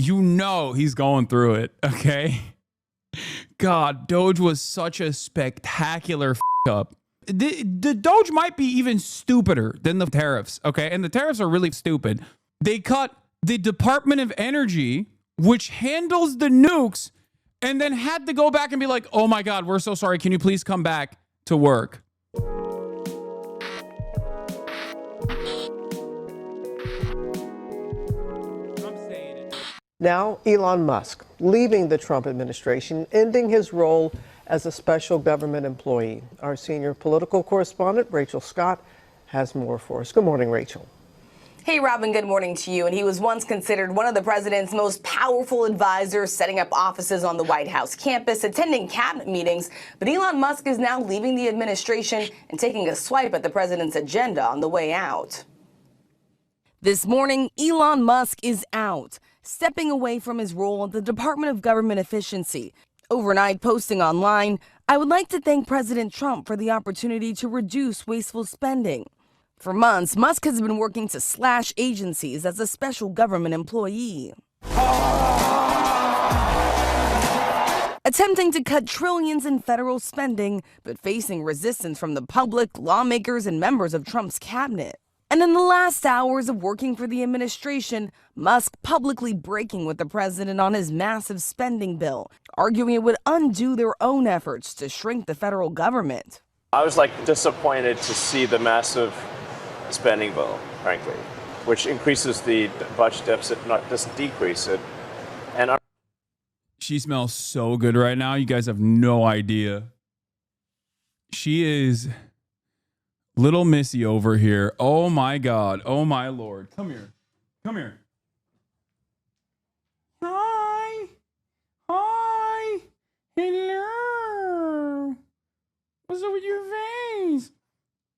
you know he's going through it, okay? God, Doge was such a spectacular up. The Doge might be even stupider than the tariffs, okay? And the tariffs are really stupid. They cut the Department of Energy, which handles the nukes, and then had to go back and be like, oh my God, we're so sorry. Can you please come back to work? Now, Elon Musk leaving the Trump administration, ending his role as a special government employee. Our senior political correspondent, Rachel Scott, has more for us. Good morning, Rachel. Hey, Robin, good morning to you. And he was once considered one of the president's most powerful advisors, setting up offices on the White House campus, attending cabinet meetings. But Elon Musk is now leaving the administration and taking a swipe at the president's agenda on the way out. This morning, Elon Musk is out, stepping away from his role at the Department of Government Efficiency. Overnight, posting online, "I would like to thank President Trump for the opportunity to reduce wasteful spending." For months, Musk has been working to slash agencies as a special government employee, attempting to cut trillions in federal spending, but facing resistance from the public, lawmakers, and members of Trump's cabinet. And in the last hours of working for the administration, Musk publicly breaking with the president on his massive spending bill, arguing it would undo their own efforts to shrink the federal government. I was disappointed to see the massive spending bill, frankly, which increases the budget deficit, not just decrease it. And she smells so good right now. You guys have no idea. She is little Missy over here. Oh my God. Oh my Lord. Come here. Come here. Hi. Hi. Hello. What's up with your face?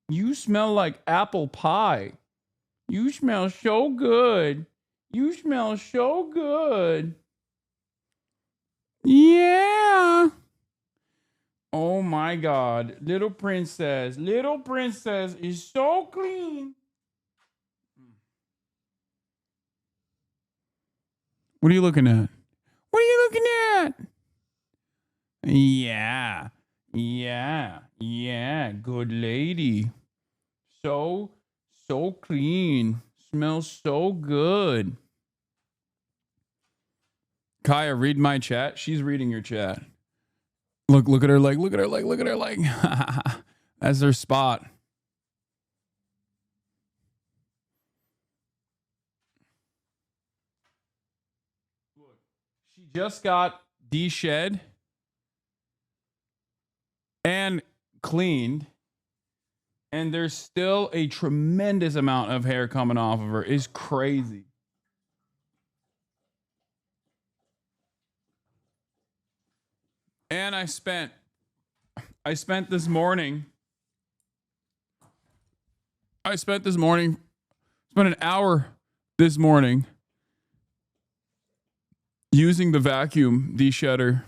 You smell like apple pie. You smell so good. You smell so good. Yeah. Oh my God. Little princess. Little princess is so clean. What are you looking at? What are you looking at? Yeah. Yeah. Yeah. Good lady. So clean. Smells so good. Kaya, read my chat. She's reading your chat. Look at her like, look at her like, look at her like. That's her spot. Look, she just got de-shed and cleaned, and there's still a tremendous amount of hair coming off of her. It's crazy. And I spent this morning, spent an hour this morning using the vacuum de-shedder.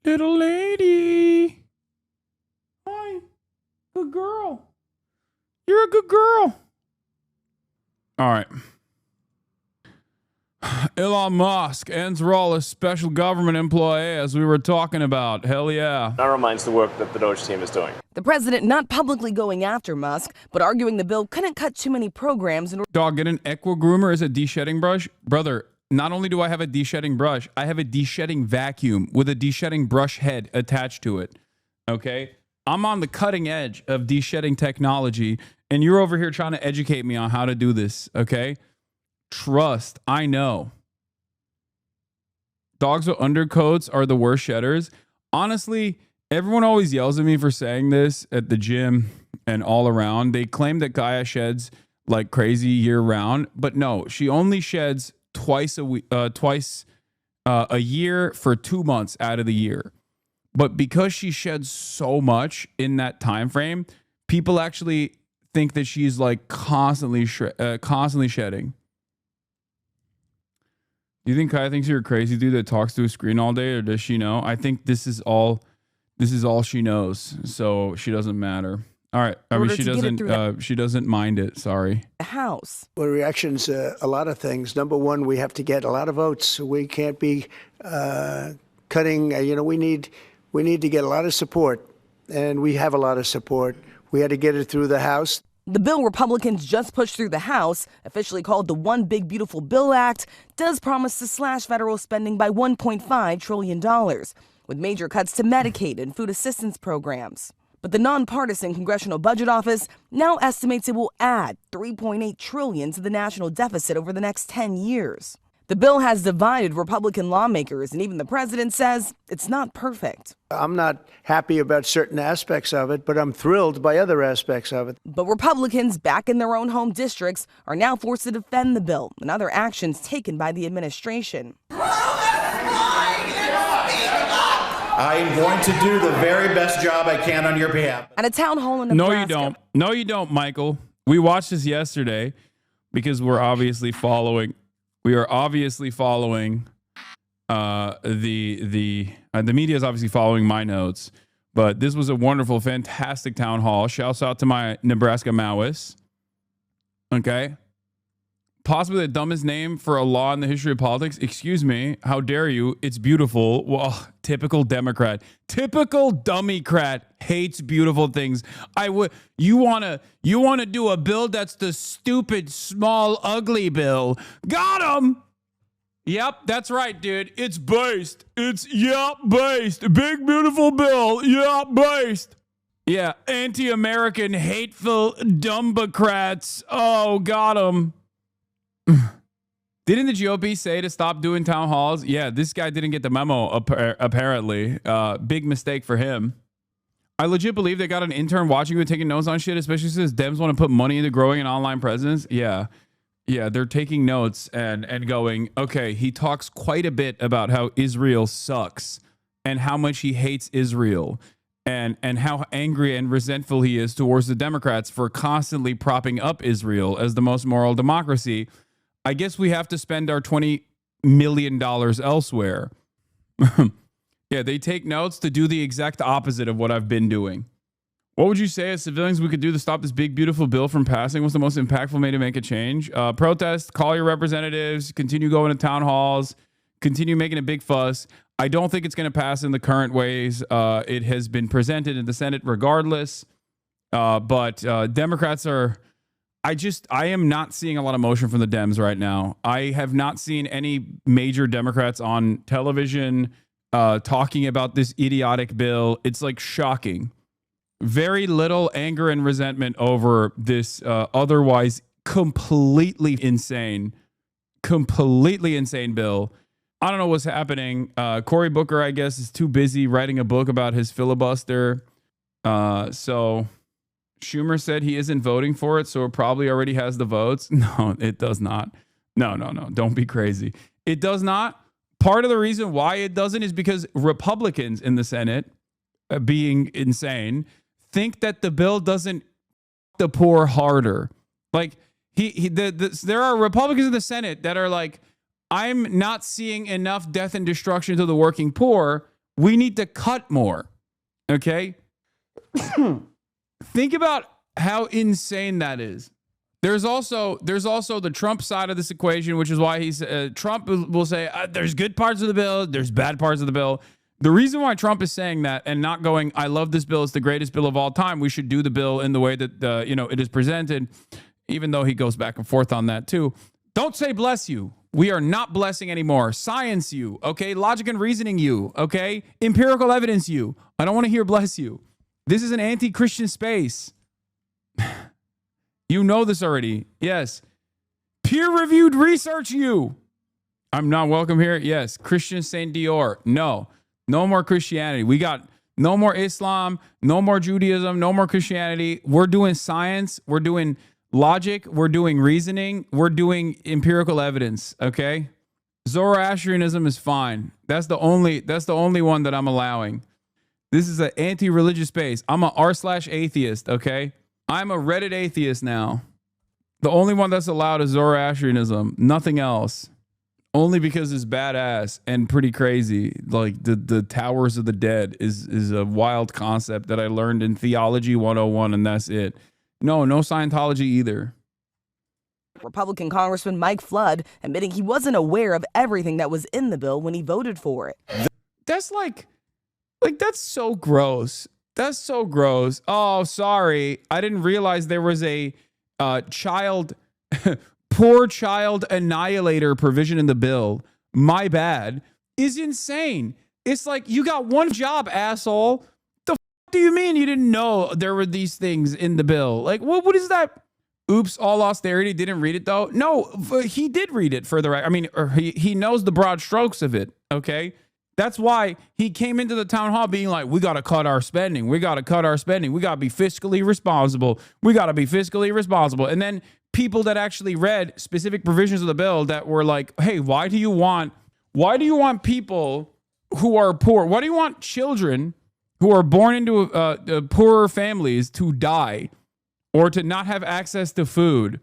Little lady. Hi. Good girl. You're a good girl. All right. Elon Musk ends role as special government employee, as we were talking about. Hell yeah. that reminds the work that the DOGE team is doing. The president not publicly going after Musk, but arguing the bill couldn't cut too many programs. Dog, get an Equa groomer as a de-shedding brush? Brother, not only do I have a de-shedding brush, I have a de-shedding vacuum with a de-shedding brush head attached to it. Okay? I'm on the cutting edge of de-shedding technology, and you're over here trying to educate me on how to do this, okay? Trust, I know. Dogs with undercoats are the worst shedders. Honestly, everyone always yells at me for saying this at the gym and all around. They claim that Gaia sheds like crazy year round, but no, she only sheds twice a year for 2 months out of the year. But because she sheds so much in that time frame, people actually think that she's like constantly shedding. Do you think Kaya thinks you're a crazy dude that talks to a screen all day, or does she know? I think this is all she knows, so she doesn't matter. All right. I mean, order to get it through she doesn't mind it. Sorry. the House. Well, reactions, a lot of things. Number one, we have to get a lot of votes. We can't be cutting. We need to get a lot of support, and we have a lot of support. We had to get it through the House. The bill Republicans just pushed through the House, officially called the One Big Beautiful Bill Act, does promise to slash federal spending by $1.5 trillion, with major cuts to Medicaid and food assistance programs. But the nonpartisan Congressional Budget Office now estimates it will add $3.8 trillion to the national deficit over the next 10 years. The bill has divided Republican lawmakers, and even the president says it's not perfect. I'm not happy about certain aspects of it, but I'm thrilled by other aspects of it. But Republicans back in their own home districts are now forced to defend the bill and other actions taken by the administration. I am going to do the very best job I can on your behalf. At a town hall in Nebraska. No, you don't. No, you don't, Michael. We watched this yesterday because we're obviously following. We are obviously following the media is obviously following my notes. But this was a wonderful, fantastic town hall. Shouts out to my Nebraska Maoists. Okay. Possibly the dumbest name for a law in the history of politics. Excuse me. How dare you? It's beautiful. Well, typical Democrat. Typical dummycrat hates beautiful things. You wanna do a bill that's the stupid, small, ugly bill. Got him. Yep, that's right, dude. It's based. Based. Big, beautiful bill. Based. Yeah, anti-American, hateful dumbocrats. Oh, got him. Didn't the GOP say to stop doing town halls? Yeah, this guy didn't get the memo, apparently. Big mistake for him. I legit believe they got an intern watching you taking notes on shit, especially since Dems want to put money into growing an online presence. Yeah, they're taking notes and going, okay, he talks quite a bit about how Israel sucks and how much he hates Israel and how angry and resentful he is towards the Democrats for constantly propping up Israel as the most moral democracy. I guess we have to spend our $20 million elsewhere. Yeah, they take notes to do the exact opposite of what I've been doing. What would you say as civilians we could do to stop this big, beautiful bill from passing? What's the most impactful way to make a change? Protest, call your representatives, continue going to town halls, continue making a big fuss. I don't think it's going to pass in the current ways it has been presented in the Senate regardless. But Democrats are... I am not seeing a lot of motion from the Dems right now. I have not seen any major Democrats on television talking about this idiotic bill. It's like shocking. Very little anger and resentment over this otherwise completely insane bill. I don't know what's happening. Cory Booker, I guess, is too busy writing a book about his filibuster. So... Schumer said he isn't voting for it, so it probably already has the votes. No, it does not. No. Don't be crazy. It does not. Part of the reason why it doesn't is because Republicans in the Senate, being insane, think that the bill doesn't the poor harder. Like there are Republicans in the Senate that are like, I'm not seeing enough death and destruction to the working poor. We need to cut more. Okay. Think about how insane that is. There's also the Trump side of this equation, which is why Trump will say there's good parts of the bill, there's bad parts of the bill. The reason why Trump is saying that and not going, I love this bill, it's the greatest bill of all time. We should do the bill in the way that it is presented, even though he goes back and forth on that too. Don't say bless you. We are not blessing anymore. Science you, okay? Logic and reasoning you, okay? Empirical evidence you. I don't want to hear bless you. This is an anti-Christian space. You know this already. Yes. Peer-reviewed research you. I'm not welcome here. Yes. Christian Saint Dior. No. No more Christianity. We got no more Islam, no more Judaism, no more Christianity. We're doing science. We're doing logic. We're doing reasoning. We're doing empirical evidence. Okay? Zoroastrianism is fine. That's the only one that I'm allowing. This is an anti-religious space. I'm a r/atheist, okay? I'm a Reddit atheist now. The only one that's allowed is Zoroastrianism, nothing else. only because it's badass and pretty crazy. Like the Towers of the Dead is a wild concept that I learned in Theology 101, and that's it. No Scientology either. Republican Congressman Mike Flood admitting he wasn't aware of everything that was in the bill when he voted for it. That's like that's so gross. That's so gross. Oh, sorry. I didn't realize there was a poor child annihilator provision in the bill. My bad. Is insane. It's like, you got one job, asshole. The f do you mean you didn't know there were these things in the bill? Like, what is that? Oops, all austerity. Didn't read it though. No, he did read it for the right. I mean, he knows the broad strokes of it. Okay. That's why he came into the town hall being like, we got to cut our spending. We got to cut our spending. We got to be fiscally responsible. We got to be fiscally responsible. And then people that actually read specific provisions of the bill that were like, hey, why do you want people who are poor? Why do you want children who are born into poorer families to die or to not have access to food?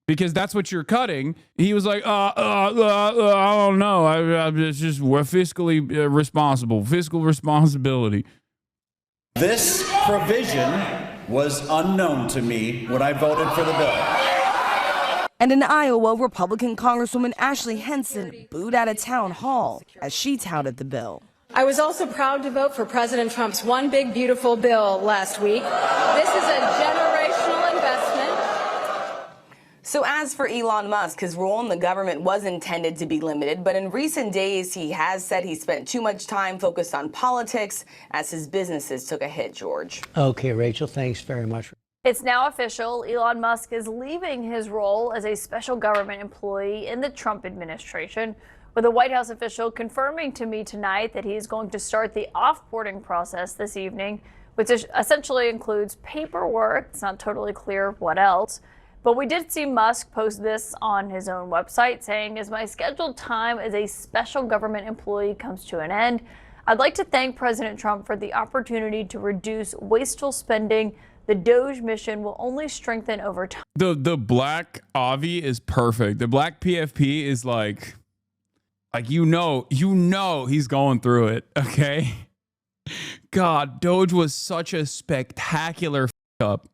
Because that's what you're cutting. He was like, I don't know. It's just, we're fiscally responsible. Fiscal responsibility. This provision was unknown to me when I voted for the bill. And in Iowa, Republican Congresswoman Ashley Henson booed at a town hall as she touted the bill. I was also proud to vote for President Trump's One Big Beautiful Bill last week. This is a generational investment. So as for Elon Musk, his role in the government was intended to be limited, but in recent days, he has said he spent too much time focused on politics as his businesses took a hit, George. Okay, Rachel, thanks very much. It's now official. Elon Musk is leaving his role as a special government employee in the Trump administration, with a White House official confirming to me tonight that he is going to start the offboarding process this evening, which essentially includes paperwork. It's not totally clear what else. But we did see Musk post this on his own website saying, as my scheduled time as a special government employee comes to an end, I'd like to thank President Trump for the opportunity to reduce wasteful spending. The DOGE mission will only strengthen over time. The black Avi is perfect. The black PFP is like you know he's going through it, okay? God, DOGE was such a spectacular up.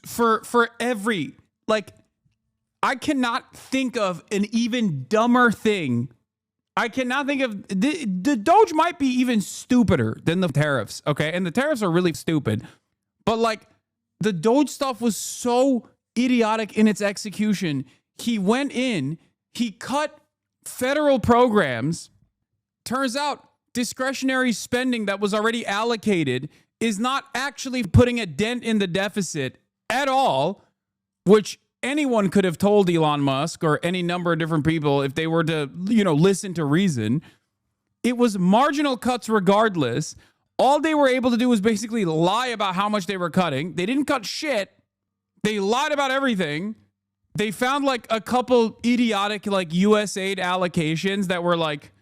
For every, like, I cannot think of an even dumber thing. I cannot think of, the DOGE might be even stupider than the tariffs, okay? And the tariffs are really stupid. But, like, the DOGE stuff was so idiotic in its execution. He went in, he cut federal programs. Turns out discretionary spending that was already allocated is not actually putting a dent in the deficit at all, which anyone could have told Elon Musk or any number of different people if they were to, listen to reason. It was marginal cuts regardless. All they were able to do was basically lie about how much they were cutting. They didn't cut shit. They lied about everything. They found like a couple idiotic like US aid allocations that were like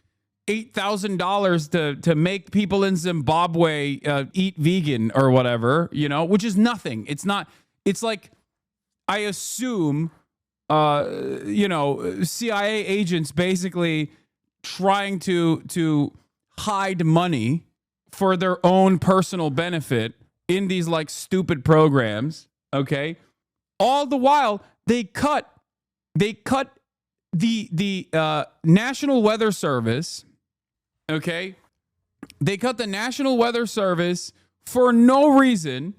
$8,000 to make people in Zimbabwe eat vegan or whatever, which is nothing. It's not. It's like, I assume, CIA agents basically trying to hide money for their own personal benefit in these like stupid programs. Okay. All the while they cut the National Weather Service. Okay. They cut the National Weather Service for no reason.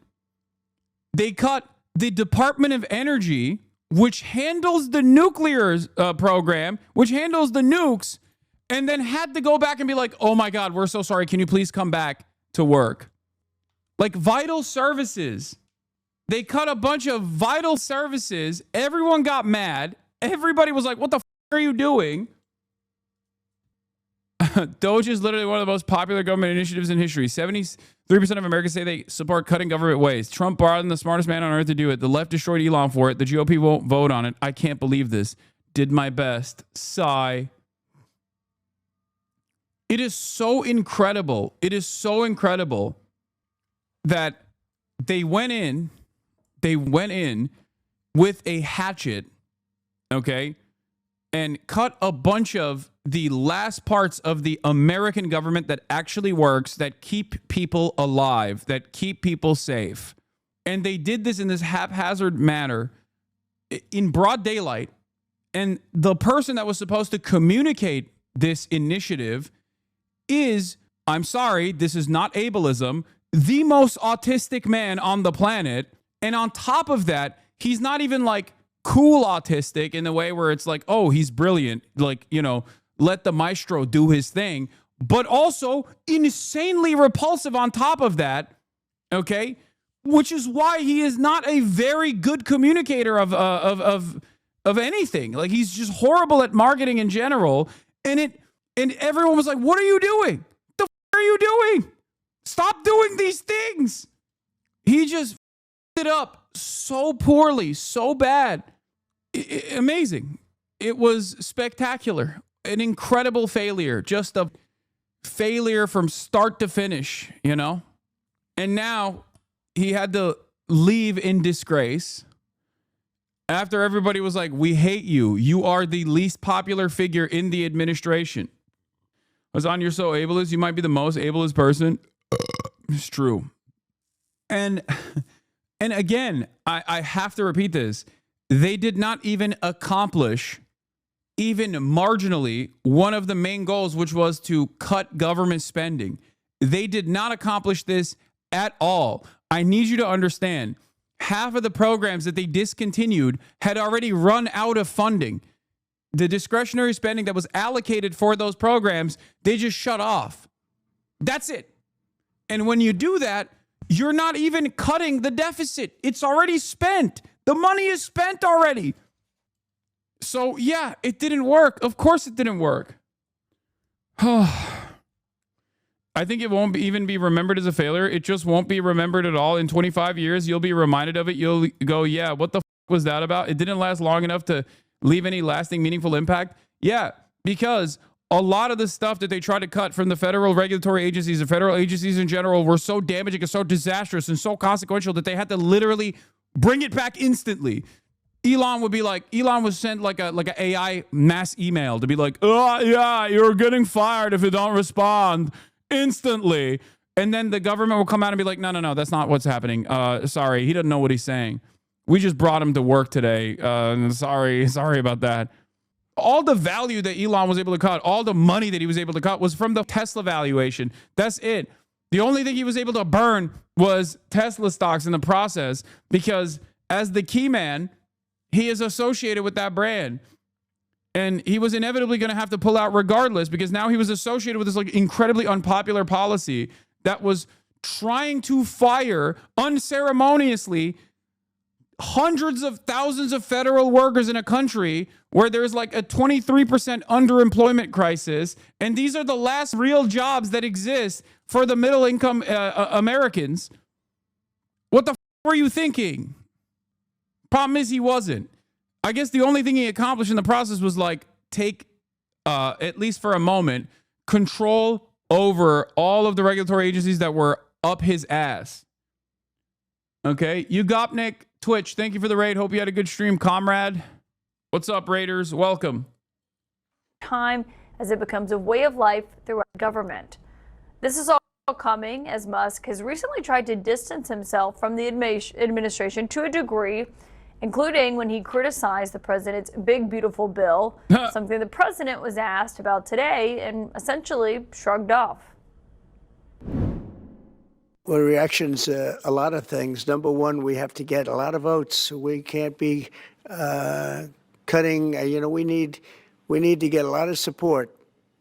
They cut the Department of Energy, which handles the nuclear program, which handles the nukes, and then had to go back and be like, oh my God, we're so sorry. Can you please come back to work? Like vital services. They cut a bunch of vital services. Everyone got mad. Everybody was like, what the f are you doing? DOGE is literally one of the most popular government initiatives in history. 73% of Americans say they support cutting government waste. Trump brought in the smartest man on earth to do it. The left destroyed Elon for it. The GOP won't vote on it. I can't believe this. Did my best. Sigh. It is so incredible. It is so incredible that they went in with a hatchet, okay? and cut a bunch of the last parts of the American government that actually works, that keep people alive, that keep people safe. And they did this in this haphazard manner in broad daylight. And the person that was supposed to communicate this initiative is, I'm sorry, this is not ableism, the most autistic man on the planet. And on top of that, he's not even like cool autistic in the way where it's like, oh, he's brilliant. Like, you know, let the maestro do his thing, but also insanely repulsive on top of that. Okay. Which is why he is not a very good communicator of anything. Like, he's just horrible at marketing in general. And everyone was like, what are you doing? The f are you doing? Stop doing these things. He just it up so poorly, so bad. Amazing. It was spectacular. An incredible failure. Just a failure from start to finish, you know? And now he had to leave in disgrace after everybody was like, we hate you. You are the least popular figure in the administration. Hasan, you're so ableist. You might be the most ableist person. It's true. And again, I have to repeat this. They did not even accomplish, even marginally, one of the main goals, which was to cut government spending. They did not accomplish this at all. I need you to understand, half of the programs that they discontinued had already run out of funding. The discretionary spending that was allocated for those programs, they just shut off. That's it. And when you do that, you're not even cutting the deficit. It's already spent. The money is spent already. So, yeah, it didn't work. Of course it didn't work. I think it won't even be remembered as a failure. It just won't be remembered at all. In 25 years, you'll be reminded of it. You'll go, yeah, what the f was that about? It didn't last long enough to leave any lasting, meaningful impact. Yeah, because a lot of the stuff that they tried to cut from the federal regulatory agencies and federal agencies in general were so damaging and so disastrous and so consequential that they had to literally bring it back instantly. Elon would send like a AI mass email to be like, oh yeah, you're getting fired if you don't respond instantly. And then the government will come out and be like, no, that's not what's happening. Sorry, he doesn't know what he's saying. We just brought him to work today. Sorry about that. All the value that Elon was able to cut, all the money that he was able to cut was from the Tesla valuation. That's it. The only thing he was able to burn was Tesla stocks in the process, because as the key man, he is associated with that brand. And he was inevitably going to have to pull out regardless, because now he was associated with this like incredibly unpopular policy that was trying to fire unceremoniously hundreds of thousands of federal workers in a country where there's like a 23% underemployment crisis. And these are the last real jobs that exist for the middle income Americans. What the f were you thinking? Problem is, he wasn't. I guess the only thing he accomplished in the process was like take, at least for a moment, control over all of the regulatory agencies that were up his ass. Okay, you Gopnik, Twitch, thank you for the raid. Hope you had a good stream, comrade. What's up, Raiders? Welcome. Time as it becomes a way of life throughout government. This is all coming as Musk has recently tried to distance himself from the administration to a degree, including when he criticized the president's big, beautiful bill, something the president was asked about today and essentially shrugged off. Well, reactions, a lot of things. Number one, we have to get a lot of votes. We can't be cutting, we need to get a lot of support,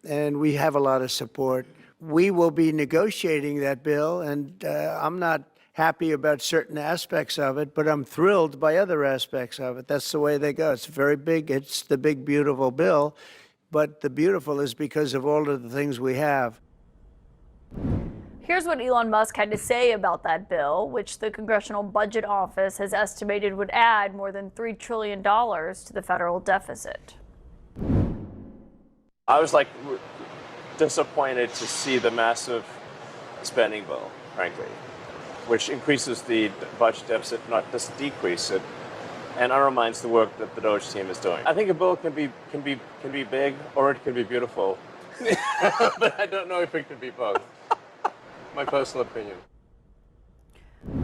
and we have a lot of support. We will be negotiating that bill, and I'm not happy about certain aspects of it, but I'm thrilled by other aspects of it. That's the way they go. It's very big. It's the big, beautiful bill, but the beautiful is because of all of the things we have. Here's what Elon Musk had to say about that bill, which the Congressional Budget Office has estimated would add more than $3 trillion to the federal deficit. I was like disappointed to see the massive spending bill, frankly, which increases the budget deficit, not just decrease it. and undermines the work that the DOGE team is doing. I think a bill can be big or it can be beautiful, but I don't know if it can be both. My personal opinion.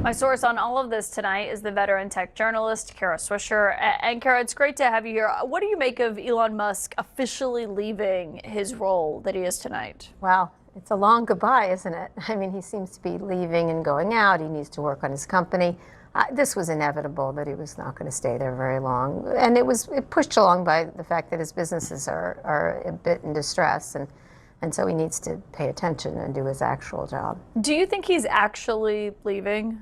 My source on all of this tonight is the veteran tech journalist, Kara Swisher. And Kara, it's great to have you here. What do you make of Elon Musk officially leaving his role that he is tonight? Well, it's a long goodbye, isn't it? I mean, he seems to be leaving and going out. He needs to work on his company. This was inevitable that he was not going to stay there very long. And it pushed along by the fact that his businesses are a bit in distress. And so he needs to pay attention and do his actual job. Do you think he's actually leaving?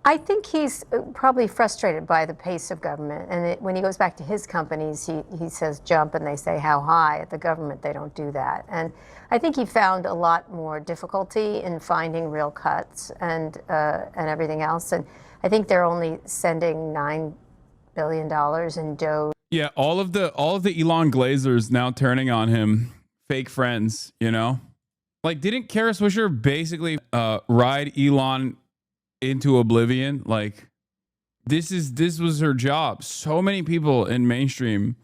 I think he's probably frustrated by the pace of government. And when he goes back to his companies, he says jump and they say how high. At the government, they don't do that. And I think he found a lot more difficulty in finding real cuts and everything else. And I think they're only sending $9 billion in DOGE. Yeah, all of the Elon Glazers now turning on him. Fake friends, you know? Like, didn't Kara Swisher basically ride Elon into oblivion? Like, this was her job. So many people in mainstream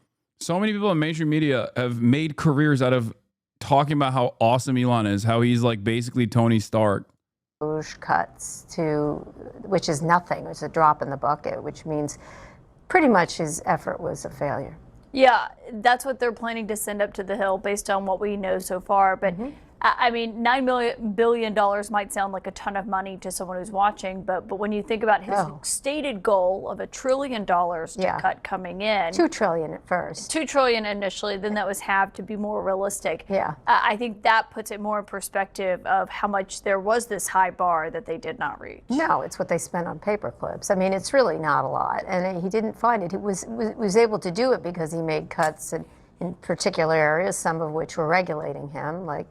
media have made careers out of talking about how awesome Elon is, how he's like basically Tony Stark. Cuts to, which is nothing. It's a drop in the bucket, which means pretty much his effort was a failure. Yeah, that's what they're planning to send up to the Hill based on what we know so far. But I mean, $9 billion might sound like a ton of money to someone who's watching, but when you think about his stated goal of $1 trillion to cut coming in, $2 trillion at first, $2 trillion initially, then that was halved to be more realistic. Yeah, I think that puts it more in perspective of how much there was this high bar that they did not reach. No, it's what they spent on paper clips. I mean, it's really not a lot, and he didn't find it. He was able to do it because he made cuts in particular areas, some of which were regulating him, like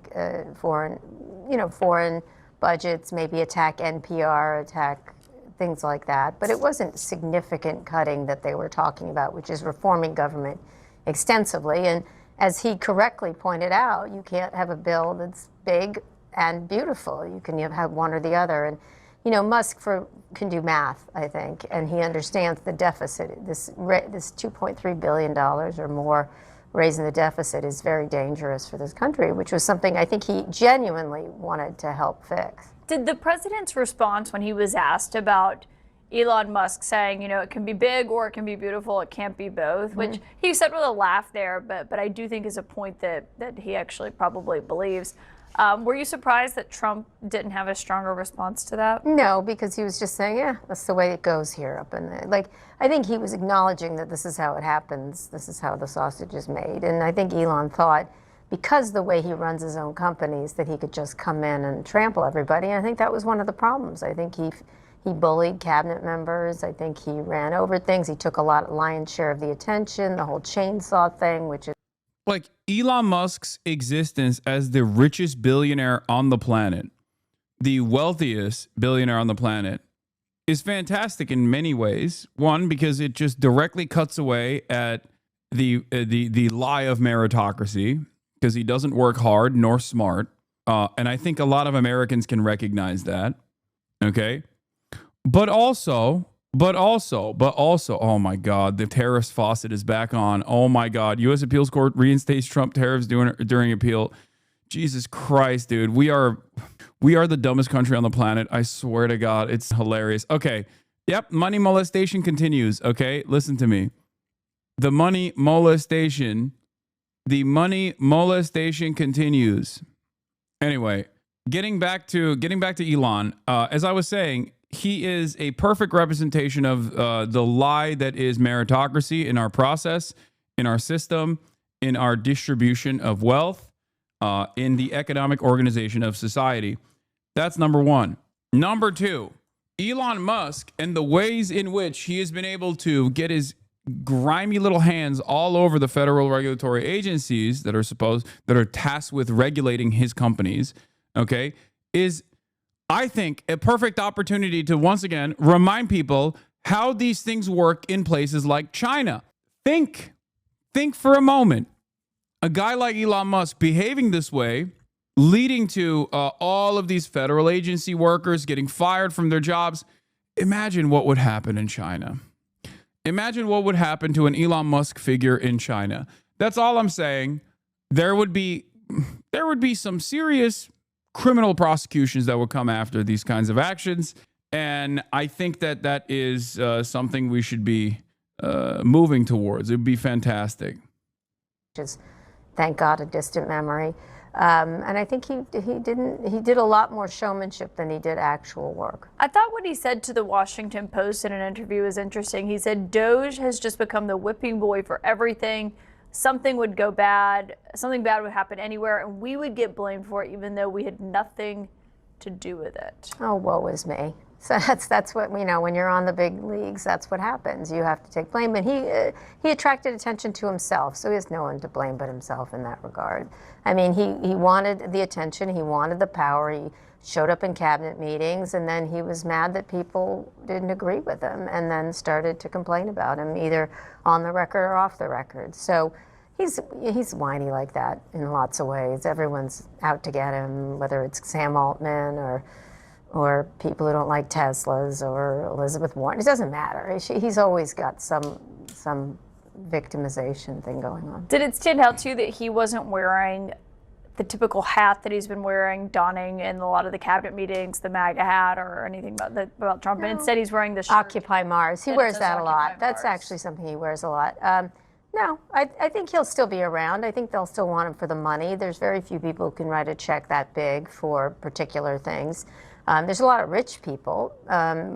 foreign budgets, maybe attack NPR, attack things like that. But it wasn't significant cutting that they were talking about, which is reforming government extensively. And as he correctly pointed out, you can't have a bill that's big and beautiful. You can have one or the other. And Musk can do math, I think, and he understands the deficit. This $2.3 billion or more raising the deficit is very dangerous for this country, which was something I think he genuinely wanted to help fix. Did the president's response when he was asked about Elon Musk saying, it can be big or it can be beautiful, it can't be both, which he said with a laugh there, but I do think is a point that he actually probably believes. Were you surprised that Trump didn't have a stronger response to that? No, because he was just saying, yeah, that's the way it goes here up in there. Like, I think he was acknowledging that this is how it happens. This is how the sausage is made. And I think Elon thought, because the way he runs his own companies, that he could just come in and trample everybody. And I think that was one of the problems. I think he bullied cabinet members. I think he ran over things. He took lion's share of the attention, the whole chainsaw thing, which is like Elon Musk's existence as the richest billionaire on the planet, the wealthiest billionaire on the planet, is fantastic in many ways. One, because it just directly cuts away at the lie of meritocracy, because he doesn't work hard nor smart. And I think a lot of Americans can recognize that. Okay. But also, oh my God, the tariffs faucet is back on. Oh my God, U.S. Appeals Court reinstates Trump tariffs during appeal. Jesus Christ, dude, we are the dumbest country on the planet. I swear to God, it's hilarious. Okay, yep, money molestation continues. Okay, listen to me. The money molestation continues. Anyway, getting back to Elon, as I was saying, he is a perfect representation of the lie that is meritocracy in our process, in our system, in our distribution of wealth, in the economic organization of society. That's number one. Number two, Elon Musk and the ways in which he has been able to get his grimy little hands all over the federal regulatory agencies that are tasked with regulating his companies, okay, is, I think, a perfect opportunity to once again remind people how these things work in places like China. Think for a moment. A guy like Elon Musk behaving this way, leading to all of these federal agency workers getting fired from their jobs. Imagine what would happen in China. Imagine what would happen to an Elon Musk figure in China. That's all I'm saying. There would be some serious criminal prosecutions that would come after these kinds of actions. And I think that is something we should be moving towards. It would be fantastic. Which is, thank God, a distant memory. And I think he did a lot more showmanship than he did actual work. I thought what he said to the Washington Post in an interview was interesting. He said, DOGE has just become the whipping boy for everything. Something would go bad, something bad would happen anywhere, and we would get blamed for it even though we had nothing to do with it. Oh, woe is me. So that's what, you know, when you're on the big leagues, that's what happens. You have to take blame. And he attracted attention to himself, so he has no one to blame but himself in that regard. I mean, he wanted the attention, he wanted the power, he showed up in cabinet meetings, and then he was mad that people didn't agree with him and then started to complain about him, either on the record or off the record. So he's whiny like that in lots of ways. Everyone's out to get him, whether it's Sam Altman or people who don't like Teslas or Elizabeth Warren. It doesn't matter. He's always got some victimization thing going on. Did it stand out to you that he wasn't wearing the typical hat that he's been donning in a lot of the cabinet meetings, the MAGA hat or anything about Trump? No. And instead he's wearing the shirt. Occupy Mars. He wears that a lot. That's actually something he wears a lot. No, I think he'll still be around. I think they'll still want him for the money. There's very few people who can write a check that big for particular things. There's a lot of rich people,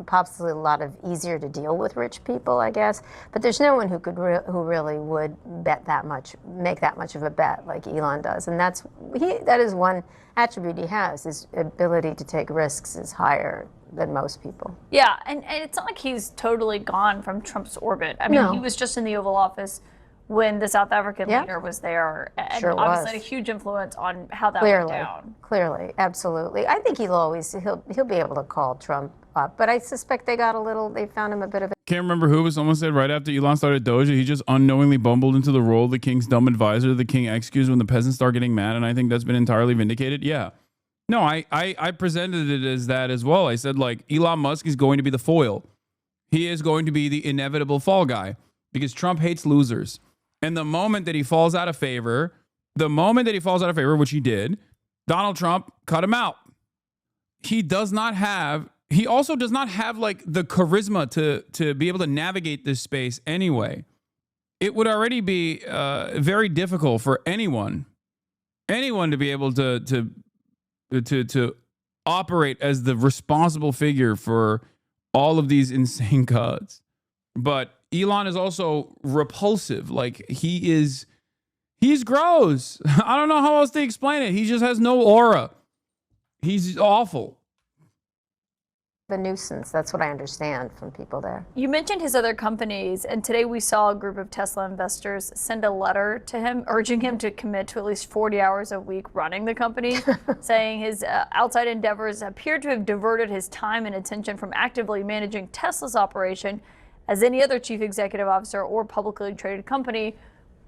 possibly a lot of easier to deal with rich people, I guess. But there's no one who could who really would bet that much, make that much of a bet like Elon does. And that is one attribute he has. His ability to take risks is higher than most people. Yeah, and it's not like he's totally gone from Trump's orbit. I mean, he was just in the Oval Office when the South African leader was there, and obviously had a huge influence on how that went down. Clearly, absolutely. I think he'll be able to call Trump up, but I suspect they found him a bit of a... Can't remember who, but someone said right after Elon started Doge, he just unknowingly bumbled into the role of the king's dumb advisor, the king excuse when the peasants start getting mad, and I think that's been entirely vindicated. Yeah. No, I presented it as that as well. I said, like, Elon Musk is going to be the foil. He is going to be the inevitable fall guy because Trump hates losers. And the moment that he falls out of favor, which he did, Donald Trump cut him out. He also does not have like the charisma to be able to navigate this space anyway. It would already be very difficult for anyone to be able to operate as the responsible figure for all of these insane cuts. But Elon is also repulsive. Like he's gross. I don't know how else to explain it. He just has no aura. He's awful. The nuisance. That's what I understand from people there. You mentioned his other companies, and today we saw a group of Tesla investors send a letter to him urging him to commit to at least 40 hours a week running the company, saying his outside endeavors appear to have diverted his time and attention from actively managing Tesla's operation, as any other chief executive officer or publicly traded company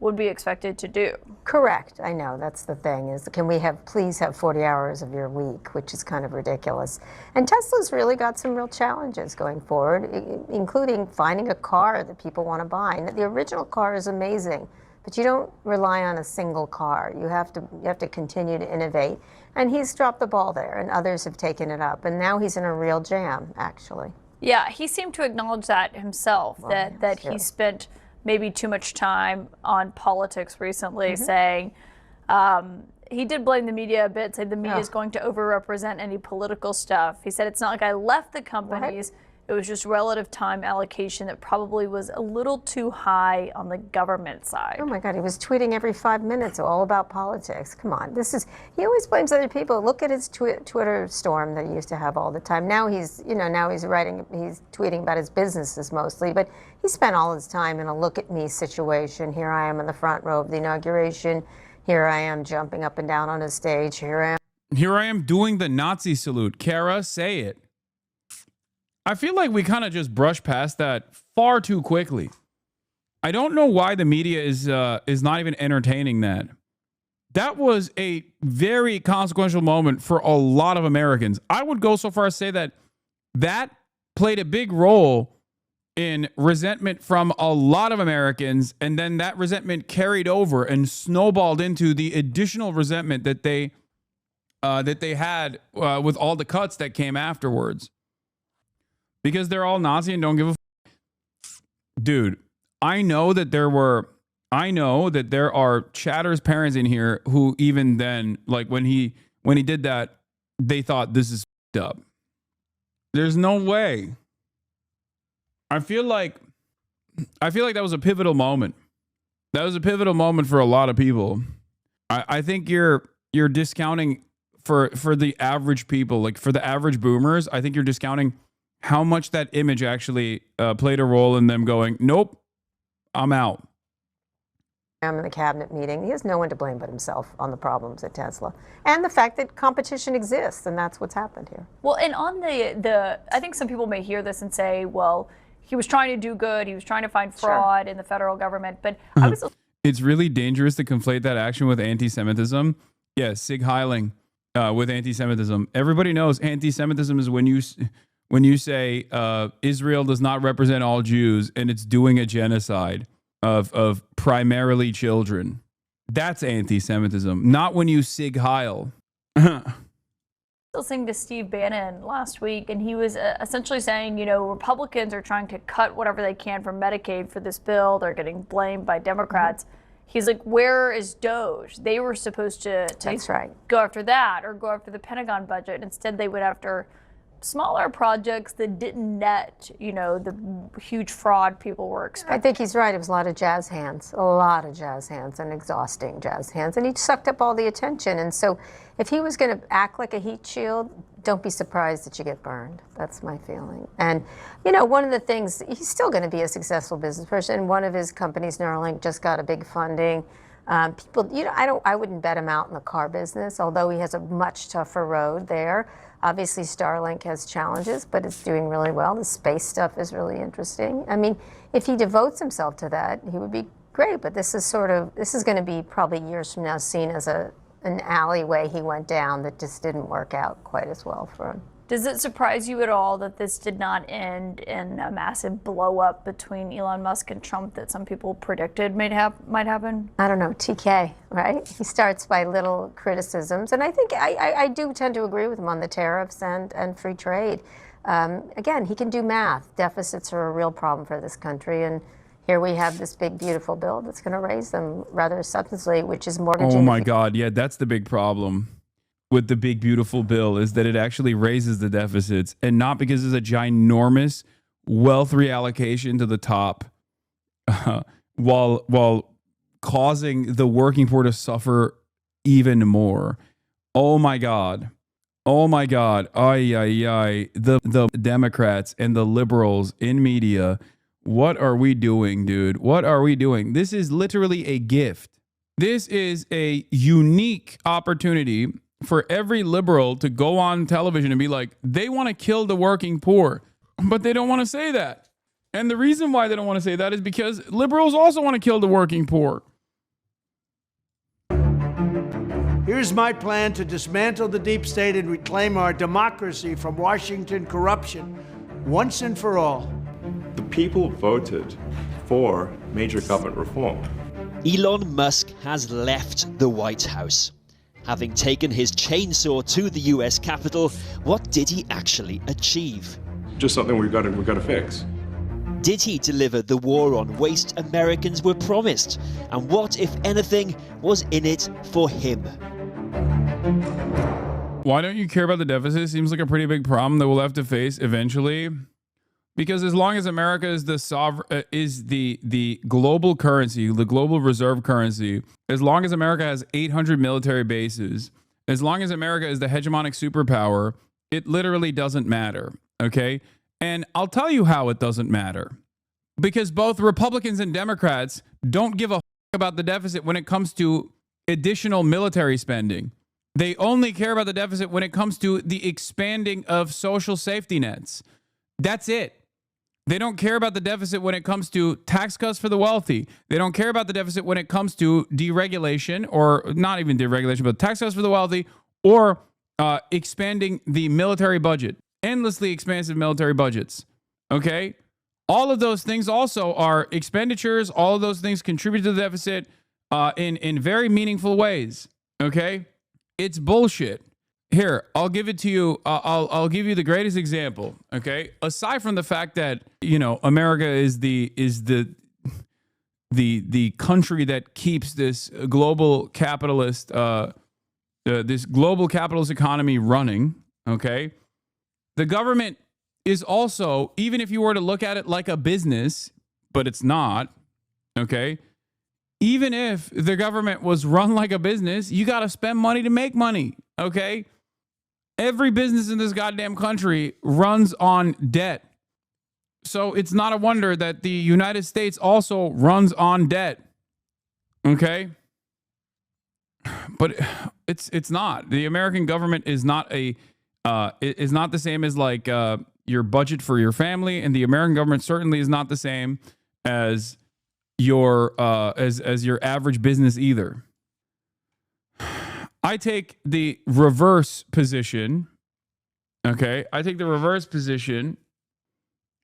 would be expected to do. Correct. I know. That's the thing is, can we please have 40 hours of your week, which is kind of ridiculous. And Tesla's really got some real challenges going forward, including finding a car that people want to buy. And the original car is amazing, but you don't rely on a single car. You have to continue to innovate. And he's dropped the ball there, and others have taken it up. And now he's in a real jam, actually. Yeah, he seemed to acknowledge that himself, that he spent maybe too much time on politics recently, saying he did blame the media a bit, said the media is going to overrepresent any political stuff. He said, it's not like I left the companies. It was just relative time allocation that probably was a little too high on the government side. Oh my God, he was tweeting every 5 minutes all about politics. Come on, he always blames other people. Look at his Twitter storm that he used to have all the time. Now he's tweeting about his businesses mostly, but he spent all his time in a look at me situation. Here I am in the front row of the inauguration. Here I am jumping up and down on a stage. Here I am doing the Nazi salute. Kara, say it. I feel like we kind of just brushed past that far too quickly. I don't know why the media is not even entertaining that. That was a very consequential moment for a lot of Americans. I would go so far as to say that played a big role in resentment from a lot of Americans, and then that resentment carried over and snowballed into the additional resentment that they had with all the cuts that came afterwards, because they're all Nazi and don't give a dude. I know that there are Chatter's parents in here who even then, like when he did that, they thought this is up. There's no way. I feel like that was a pivotal moment. That was a pivotal moment for a lot of people. I think you're discounting for the average people, like for the average boomers. I think you're discounting how much that image actually played a role in them going, nope, I'm out. I'm in the cabinet meeting. He has no one to blame but himself on the problems at Tesla and the fact that competition exists, and that's what's happened here. Well, and on the I think some people may hear this and say, well, he was trying to do good. He was trying to find fraud in the federal government. But I was. It's really dangerous to conflate that action with anti-Semitism. Yeah, Sig Heiling with anti-Semitism. Everybody knows anti-Semitism is when you say Israel does not represent all Jews and it's doing a genocide of primarily children. That's anti-Semitism, not when you Sig Heil. Listening to Steve Bannon last week, and he was essentially saying, you know, Republicans are trying to cut whatever they can from Medicaid for this bill. They're getting blamed by Democrats. He's like, where is DOGE? They were supposed to go after that or go after the Pentagon budget. Instead, they went after smaller projects that didn't net, you know, the huge fraud people were expecting. I think he's right. It was a lot of jazz hands and exhausting jazz hands. And he sucked up all the attention. And so if he was going to act like a heat shield, don't be surprised that you get burned. That's my feeling. And, you know, one of the things, he's still going to be a successful business person. One of his companies, Neuralink, just got a big funding. People, you know, I wouldn't bet him out in the car business, although he has a much tougher road there. Obviously, Starlink has challenges, but it's doing really well. The space stuff is really interesting. I mean, if he devotes himself to that, he would be great. But this is going to be probably years from now seen as an alleyway he went down that just didn't work out quite as well for him. Does it surprise you at all that this did not end in a massive blow up between Elon Musk and Trump that some people predicted might happen? I don't know, TK, right? He starts by little criticisms. And I think I do tend to agree with him on the tariffs and free trade. Again, he can do math. Deficits are a real problem for this country. And here we have this big, beautiful bill that's going to raise them rather substantially, which is mortgaging. Oh, my God. Yeah, that's the big problem with the big, beautiful bill, is that it actually raises the deficits, and not because it's a ginormous wealth reallocation to the top while causing the working poor to suffer even more. Oh, my God. Oh, my God. Ay, ay, ay. The Democrats and the liberals in media, what are we doing, dude? What are we doing? This is literally a gift. This is a unique opportunity for every liberal to go on television and be like, they want to kill the working poor, but they don't want to say that. And the reason why they don't want to say that is because liberals also want to kill the working poor. Here's my plan to dismantle the deep state and reclaim our democracy from Washington corruption once and for all. The people voted for major government reform. Elon Musk has left the White House. Having taken his chainsaw to the US Capitol, what did he actually achieve? Just something we've got to fix. Did he deliver the war on waste Americans were promised? And what, if anything, was in it for him? Why don't you care about the deficit? Seems like a pretty big problem that we'll have to face eventually. Because as long as America is the global currency, the global reserve currency, as long as America has 800 military bases, as long as America is the hegemonic superpower, it literally doesn't matter, okay? And I'll tell you how it doesn't matter. Because both Republicans and Democrats don't give a f- about the deficit when it comes to additional military spending. They only care about the deficit when it comes to the expanding of social safety nets. That's it. They don't care about the deficit when it comes to tax cuts for the wealthy. They don't care about the deficit when it comes to deregulation, or not even deregulation, but tax cuts for the wealthy, or expanding the military budget. Endlessly expansive military budgets. Okay? All of those things also are expenditures. All of those things contribute to the deficit in very meaningful ways. Okay, it's bullshit. Here, I'll give it to you. I'll give you the greatest example. Okay, aside from the fact that America is the country that keeps this global capitalist economy running. Okay, the government is also, even if you were to look at it like a business, but it's not. Okay, even if the government was run like a business, you got to spend money to make money. Okay. Every business in this goddamn country runs on debt. So it's not a wonder that the United States also runs on debt. Okay? But it's not. The American government is not the same as like your budget for your family, and the American government certainly is not the same as your as your average business either. I take the reverse position. Okay, I take the reverse position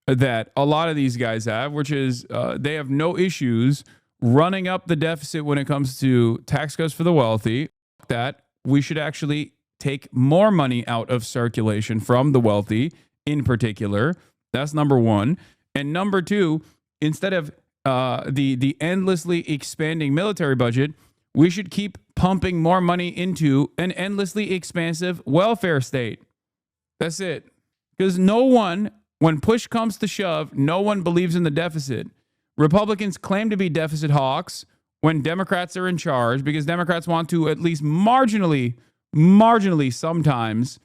that a lot of these guys have, which is they have no issues running up the deficit when it comes to tax cuts for the wealthy. That we should actually take more money out of circulation from the wealthy in particular. That's number one. And number two, instead of the endlessly expanding military budget, we should keep pumping more money into an endlessly expansive welfare state. That's it. Because no one, when push comes to shove, no one believes in the deficit. Republicans claim to be deficit hawks when Democrats are in charge, because Democrats want to at least marginally sometimes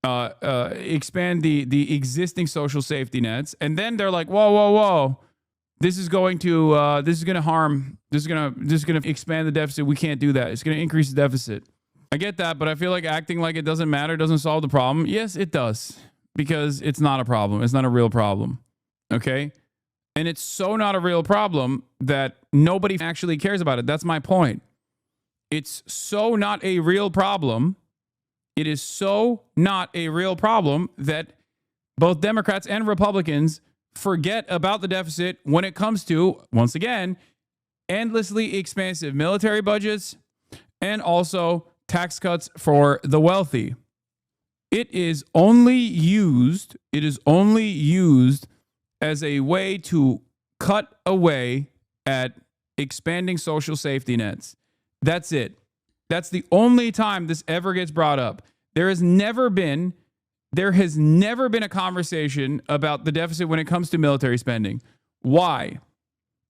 expand the existing social safety nets. And then they're like, whoa. This is going to harm. This is going to expand the deficit. We can't do that. It's going to increase the deficit. I get that, but I feel like acting like it doesn't matter doesn't solve the problem. Yes, it does, because it's not a problem. It's not a real problem. Okay? And it's so not a real problem that nobody actually cares about it. That's my point. It's so not a real problem. It is so not a real problem that both Democrats and Republicans forget about the deficit when it comes to, once again, endlessly expansive military budgets and also tax cuts for the wealthy. It is only used as a way to cut away at expanding social safety nets. That's it. That's the only time this ever gets brought up. There has never been a conversation about the deficit when it comes to military spending. Why?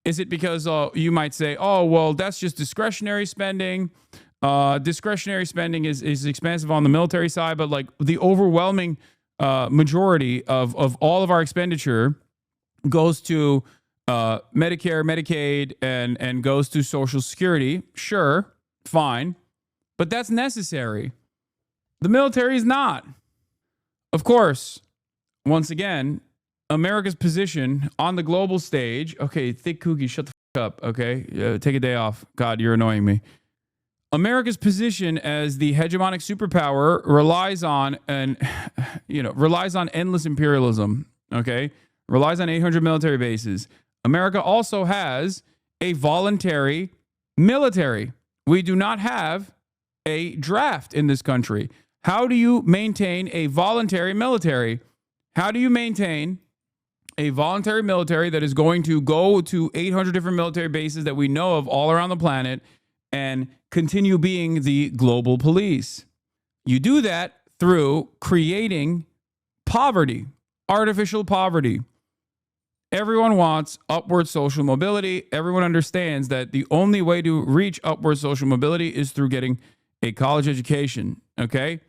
Is it because you might say, oh, well, that's just discretionary spending. Discretionary spending is expensive on the military side, but like the overwhelming majority of all of our expenditure goes to Medicare, Medicaid, and goes to Social Security. Sure, fine. But that's necessary. The military is not. Of course, once again, America's position on the global stage. Okay, thick cookie, shut the fuck up. Okay, take a day off. God, you're annoying me. America's position as the hegemonic superpower relies on endless imperialism. Okay, relies on 800 military bases. America also has a voluntary military. We do not have a draft in this country. How do you maintain a voluntary military? How do you maintain a voluntary military that is going to go to 800 different military bases that we know of all around the planet and continue being the global police? You do that through creating poverty, artificial poverty. Everyone wants upward social mobility. Everyone understands that the only way to reach upward social mobility is through getting a college education, okay?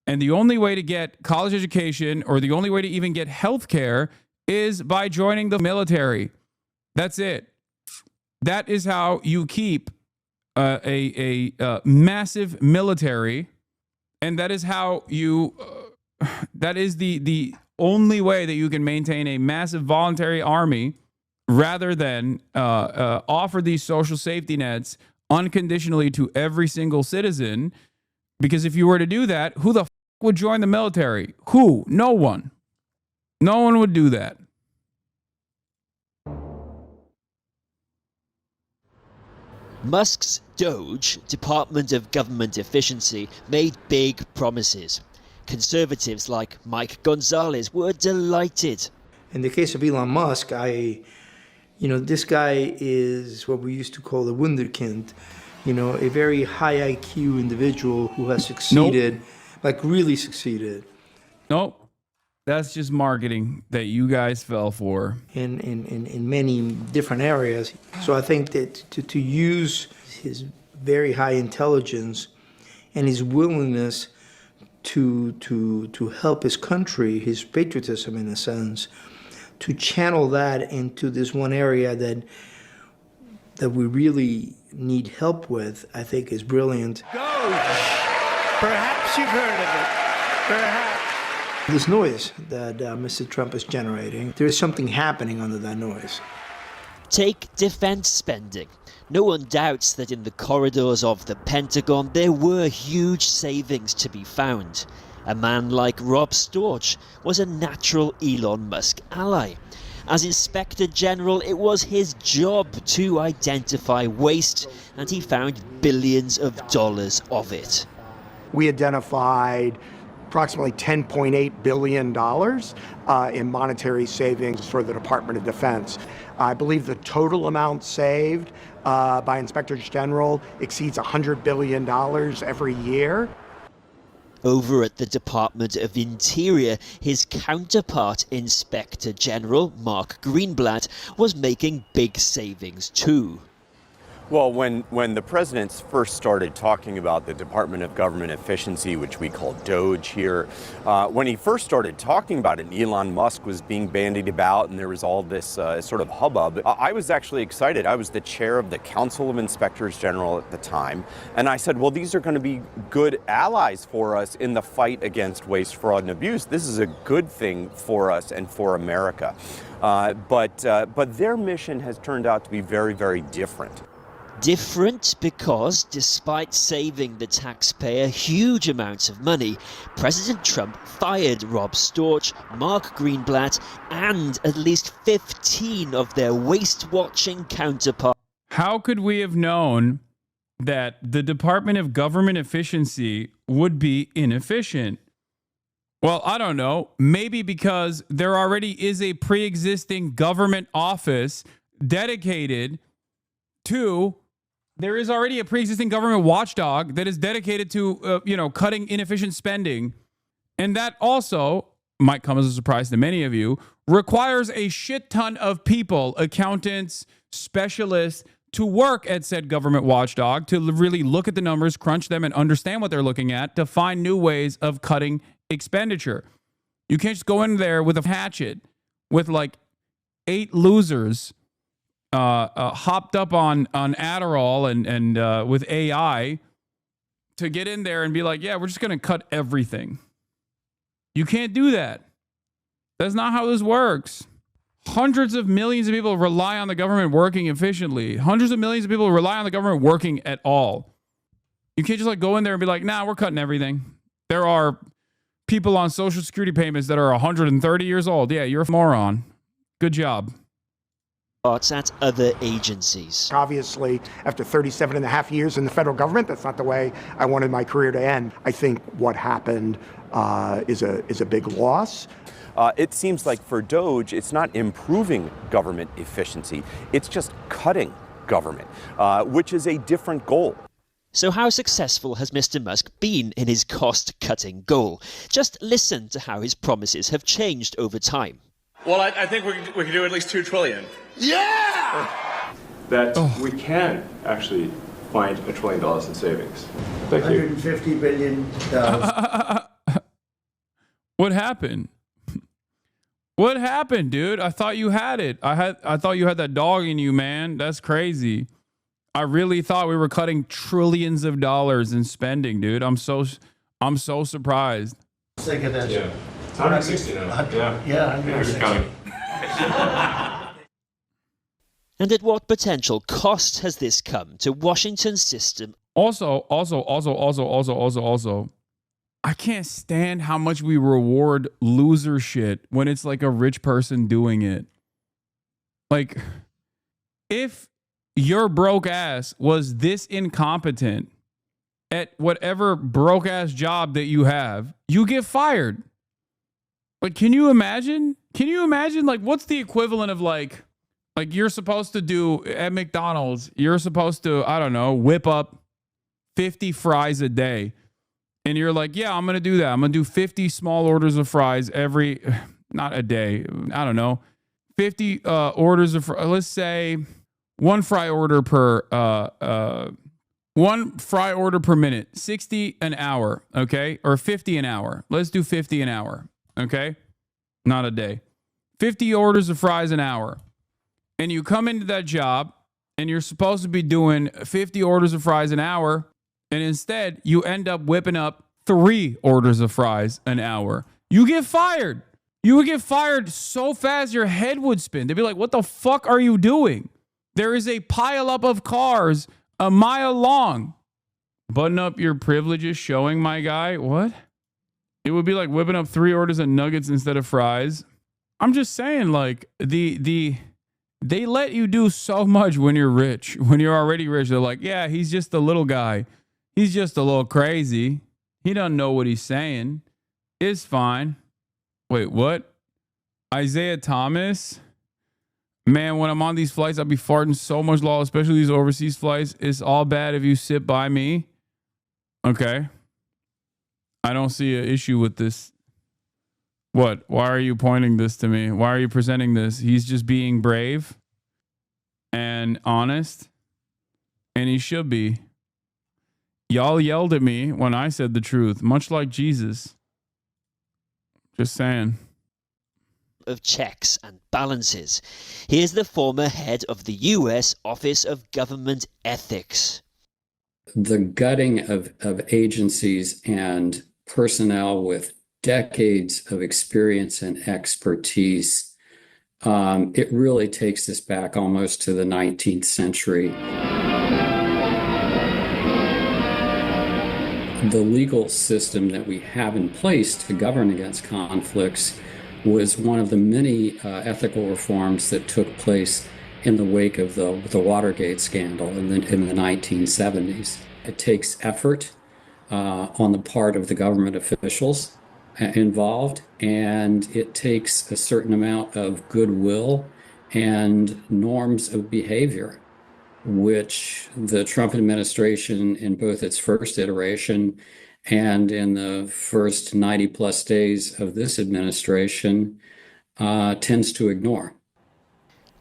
And the only way to get college education, or the only way to even get health care, is by joining the military. That's it. That is how you keep a massive military, and that is how you that is the only way that you can maintain a massive voluntary army, rather than offer these social safety nets unconditionally to every single citizen. Because if you were to do that, who the f would join the military? Who? No one. No one would do that. Musk's DOGE, Department of Government Efficiency, made big promises. Conservatives like Mike Gonzalez were delighted. In the case of Elon Musk, this guy is what we used to call a wunderkind, a very high IQ individual who has succeeded, like really succeeded. Nope. That's just marketing that you guys fell for. In many different areas. So I think that to use his very high intelligence and his willingness to help his country, his patriotism in a sense, to channel that into this one area that we really need help with, I think is brilliant. DOGE. Perhaps you've heard of it. Perhaps. This noise that Mr. Trump is generating, there is something happening under that noise. Take defense spending. No one doubts that in the corridors of the Pentagon there were huge savings to be found. A man like Rob Storch was a natural Elon Musk ally. As Inspector General, it was his job to identify waste, and he found billions of dollars of it. We identified approximately $10.8 billion in monetary savings for the Department of Defense. I believe the total amount saved by inspectors general exceeds $100 billion every year. Over at the Department of Interior, his counterpart, Inspector General Mark Greenblatt, was making big savings too. Well, when the presidents first started talking about the Department of Government Efficiency, which we call DOGE here, when he first started talking about it, Elon Musk was being bandied about and there was all this sort of hubbub. I was actually excited. I was the chair of the Council of Inspectors General at the time. And I said, well, these are going to be good allies for us in the fight against waste, fraud, and abuse. This is a good thing for us and for America. But their mission has turned out to be very, very different. Different because, despite saving the taxpayer huge amounts of money, President Trump fired Rob Storch, Mark Greenblatt, and at least 15 of their waste-watching counterparts. How could we have known that the Department of Government Efficiency would be inefficient? Well, I don't know. Maybe because there already is a pre-existing government office dedicated to... There is already a pre-existing government watchdog that is dedicated to, cutting inefficient spending. And that also, might come as a surprise to many of you, requires a shit ton of people, accountants, specialists, to work at said government watchdog, to really look at the numbers, crunch them, and understand what they're looking at, to find new ways of cutting expenditure. You can't just go in there with a hatchet with like 8 losers hopped up on Adderall and with AI to get in there and be like, yeah, we're just going to cut everything. You can't do that. That's not how this works. Hundreds of millions of people rely on the government working efficiently. Hundreds of millions of people rely on the government working at all. You can't just go in there and be like, nah, we're cutting everything. There are people on Social Security payments that are 130 years old. Yeah, you're a moron. Good job. At other agencies. Obviously, after 37 and a half years in the federal government, that's not the way I wanted my career to end. I think what happened is a big loss. It seems like for DOGE, it's not improving government efficiency. It's just cutting government, which is a different goal. So how successful has Mr. Musk been in his cost-cutting goal? Just listen to how his promises have changed over time. Well, I think we can do at least $2 trillion. Yeah! That we can actually find $1 trillion in savings. Thank you. $150 billion. What happened? What happened, dude? I thought you had it. I thought you had that dog in you, man. That's crazy. I really thought we were cutting trillions of dollars in spending, dude. I'm so surprised. Think of that. Yeah. It's 160 now. Yeah, 160. And at what potential cost has this come to Washington's system? Also, I can't stand how much we reward loser shit when it's like a rich person doing it. Like, if your broke ass was this incompetent at whatever broke ass job that you have, you get fired. But can you imagine? Can you imagine, like, what's the equivalent of like you're supposed to do at McDonald's, you're supposed to, I don't know, whip up 50 fries a day. And you're like, yeah, I'm going to do that. I'm going to do 50 small orders of fries not a day. I don't know, 50 orders of, let's say one fry order per minute, 60 an hour. Okay. Or 50 an hour. Let's do 50 an hour. Okay. Not a day. 50 orders of fries an hour. And you come into that job and you're supposed to be doing 50 orders of fries an hour. And instead you end up whipping up 3 orders of fries an hour. You get fired. You would get fired so fast your head would spin. They'd be like, what the fuck are you doing? There is a pileup of cars a mile long. Button up your privileges showing, my guy. What? It would be like whipping up 3 orders of nuggets instead of fries. I'm just saying, like, they let you do so much when you're rich. When you're already rich, they're like, yeah, he's just a little guy. He's just a little crazy. He doesn't know what he's saying. It's fine. Wait, what? Isaiah Thomas? Man, when I'm on these flights, I'll be farting so much law, especially these overseas flights. It's all bad if you sit by me. Okay. I don't see an issue with this. What? Why are you pointing this to me? Why are you presenting this? He's just being brave and honest, and he should be. Y'all yelled at me when I said the truth, much like Jesus. Just saying. Of checks and balances. Here's the former head of the US Office of Government Ethics. The gutting of agencies and personnel with decades of experience and expertise, it really takes us back almost to the 19th century. The legal system that we have in place to govern against conflicts was one of the many ethical reforms that took place in the wake of the Watergate scandal in the 1970s. It takes effort on the part of the government officials involved, and it takes a certain amount of goodwill and norms of behavior, which the Trump administration, in both its first iteration and in the first 90 plus days of this administration, tends to ignore.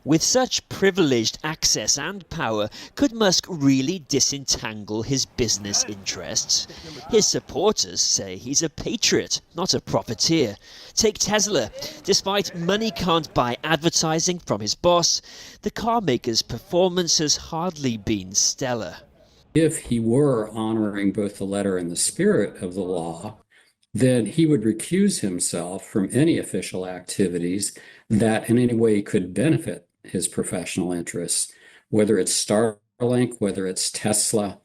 With such privileged access and power, could Musk really disentangle his business interests? His supporters say he's a patriot, not a profiteer. Take Tesla. Despite money can't buy advertising from his boss, the car maker's performance has hardly been stellar. If he were honoring both the letter and the spirit of the law, then he would recuse himself from any official activities that in any way could benefit his professional interests, whether it's Starlink, whether it's Tesla,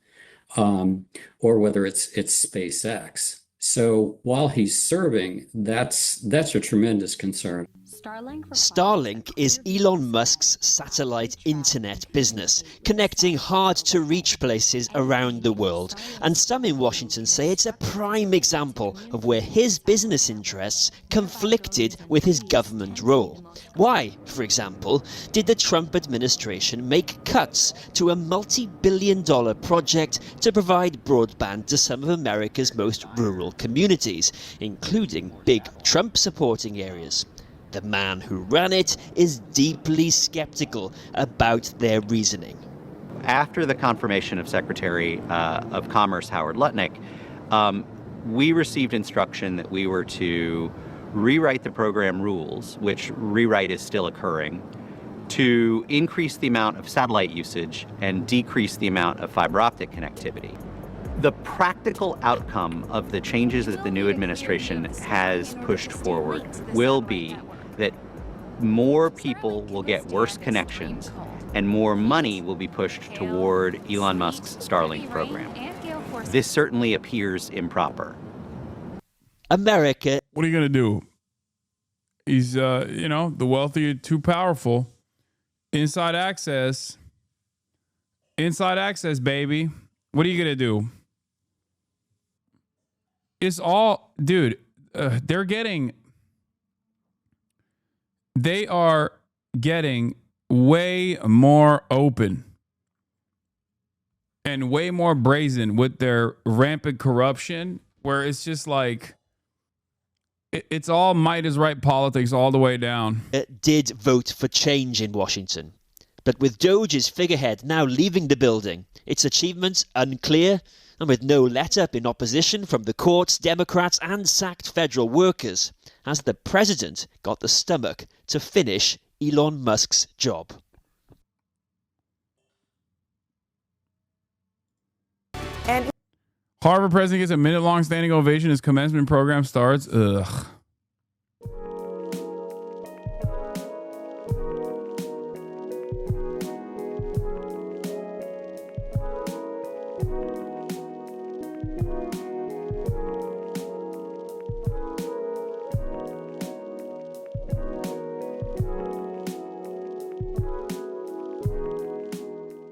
or whether it's SpaceX. So while he's serving, that's a tremendous concern. Starlink is Elon Musk's satellite internet business, connecting hard-to-reach places around the world. And some in Washington say it's a prime example of where his business interests conflicted with his government role. Why, for example, did the Trump administration make cuts to a multi-billion-dollar project to provide broadband to some of America's most rural communities, including big Trump-supporting areas? The man who ran it is deeply skeptical about their reasoning. After the confirmation of Secretary of Commerce Howard Lutnick, we received instruction that we were to rewrite the program rules, which rewrite is still occurring, to increase the amount of satellite usage and decrease the amount of fiber optic connectivity. The practical outcome of the changes that the new administration has pushed forward will be that more people will get worse connections and more money will be pushed toward Elon Musk's Starlink program. This certainly appears improper. America. What are you going to do? He's, the wealthy are too powerful. Inside access, Inside access, baby. What are you going to do? It's all, dude, they are getting way more open and way more brazen with their rampant corruption, where it's just like, it's all might is right politics all the way down. It did vote for change in Washington. But with DOGE's figurehead now leaving the building, its achievements unclear, and with no let-up in opposition from the courts, Democrats and sacked federal workers, has the president got the stomach to finish Elon Musk's job? And Harvard president gets a minute-long standing ovation as commencement program starts. Ugh.